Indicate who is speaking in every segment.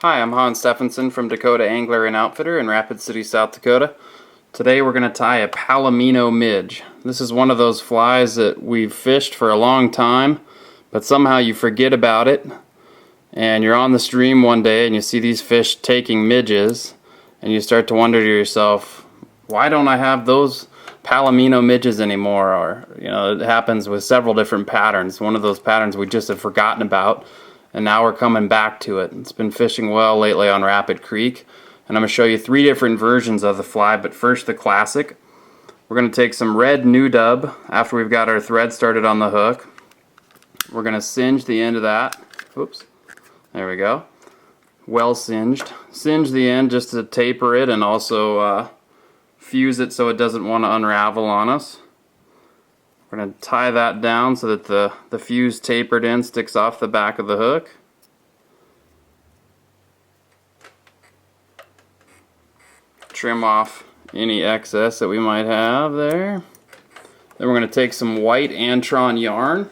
Speaker 1: Hi, I'm Hans Stephenson from Dakota Angler and Outfitter in Rapid City, South Dakota. Today we're going to tie a Palomino midge. This is one of those flies that we've fished for a long time, but somehow you forget about it, and you're on the stream one day and you see these fish taking midges, and you start to wonder to yourself, why don't I have those Palomino midges anymore? Or, it happens with several different patterns. One of those patterns we just have forgotten about, and now we're coming back to it. It's been fishing well lately on Rapid Creek, and I'm going to show you 3 different versions of the fly, but first the classic. We're going to take some red new dub after we've got our thread started on the hook. We're going to singe the end of that. Oops, there we go. Well singed. Singe the end just to taper it and also fuse it so it doesn't want to unravel on us. We're going to tie that down so that the fuse tapered end sticks off the back of the hook. Trim off any excess that we might have there. Then we're going to take some white Antron yarn.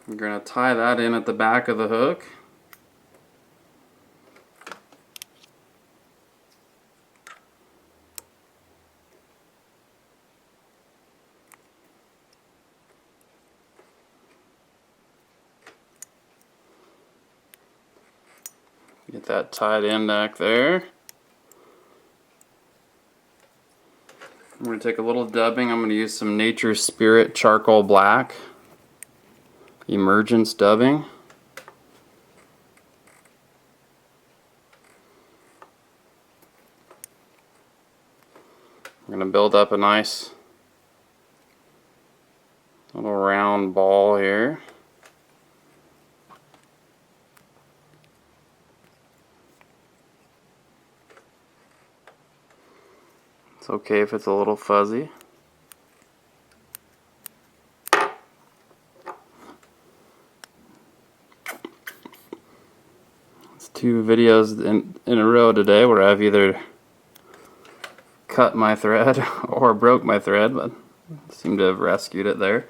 Speaker 1: We're going to tie that in at the back of the hook. Get that tied in back there. I'm going to take a little dubbing. I'm going to use some Nature's Spirit Charcoal Black Emergence dubbing. I'm going to build up a nice little round ball here. It's okay if it's a little fuzzy. It's 2 videos in a row today where I've either cut my thread or broke my thread, but I seem to have rescued it there.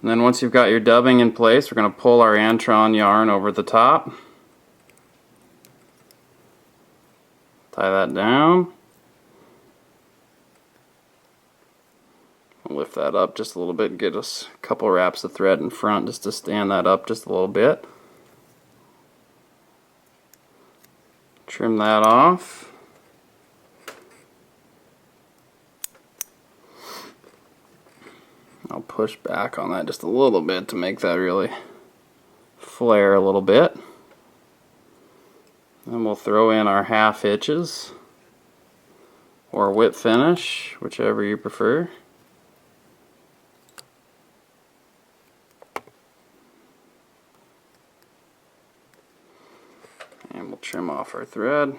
Speaker 1: And then once you've got your dubbing in place, we're going to pull our Antron yarn over the top. Tie that down. I'll lift that up just a little bit and get us a couple wraps of thread in front just to stand that up just a little bit. Trim that off. I'll push back on that just a little bit to make that really flare a little bit. Then we'll throw in our half hitches or whip finish, whichever you prefer. And we'll trim off our thread.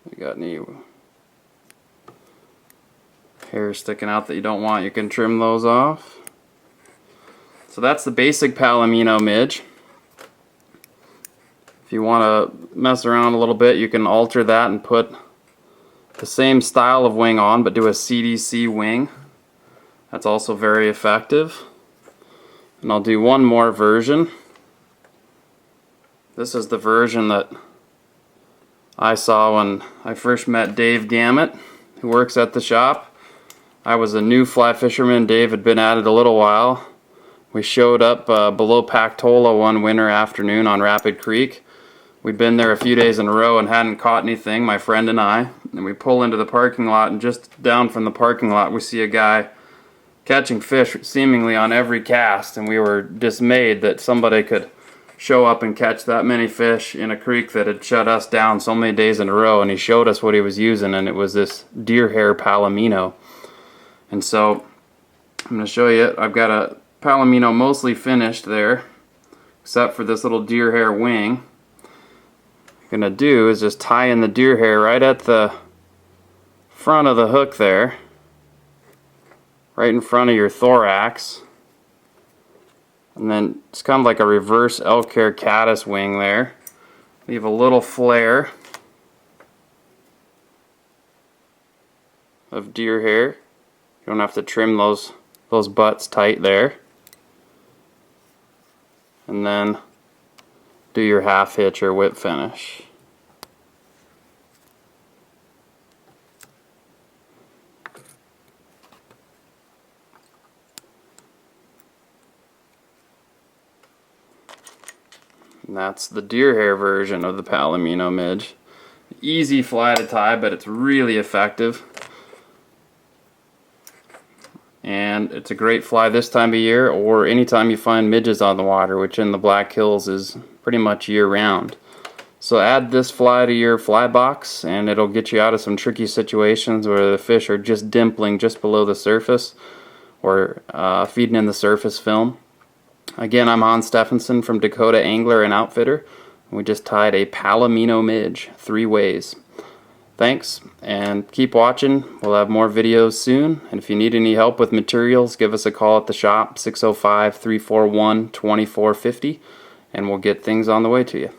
Speaker 1: We got any hairs sticking out that you don't want, you can trim those off. So that's the basic Palomino midge. If you want to mess around a little bit, you can alter that and put the same style of wing on, but do a CDC wing. That's also very effective. And I'll do one more version. This is the version that I saw when I first met Dave Gamet, who works at the shop. I was a new fly fisherman. Dave had been at it a little while. We showed up below Pactola one winter afternoon on Rapid Creek. We'd been there a few days in a row and hadn't caught anything, my friend and I. And we pull into the parking lot, and just down from the parking lot we see a guy catching fish seemingly on every cast, and we were dismayed that somebody could show up and catch that many fish in a creek that had shut us down so many days in a row. And he showed us what he was using, and it was this deer hair Palomino. And so I'm going to show you, I've got a Palomino mostly finished there, except for this little deer hair wing. What I'm going to do is just tie in the deer hair right at the front of the hook there, right in front of your thorax, and then it's kind of like a reverse elk hair caddis wing there. Leave a little flare. of deer hair. You don't have to trim those butts tight there. And then do your half hitch or whip finish. And that's the deer hair version of the Palomino midge. Easy fly to tie, but it's really effective. And it's a great fly this time of year or anytime you find midges on the water, which in the Black Hills is pretty much year round. So add this fly to your fly box and it'll get you out of some tricky situations where the fish are just dimpling just below the surface or feeding in the surface film. Again, I'm Hans Stephenson from Dakota Angler and Outfitter. We just tied a Palomino midge 3 ways. Thanks, and keep watching. We'll have more videos soon, and if you need any help with materials, give us a call at the shop, 605-341-2450, and we'll get things on the way to you.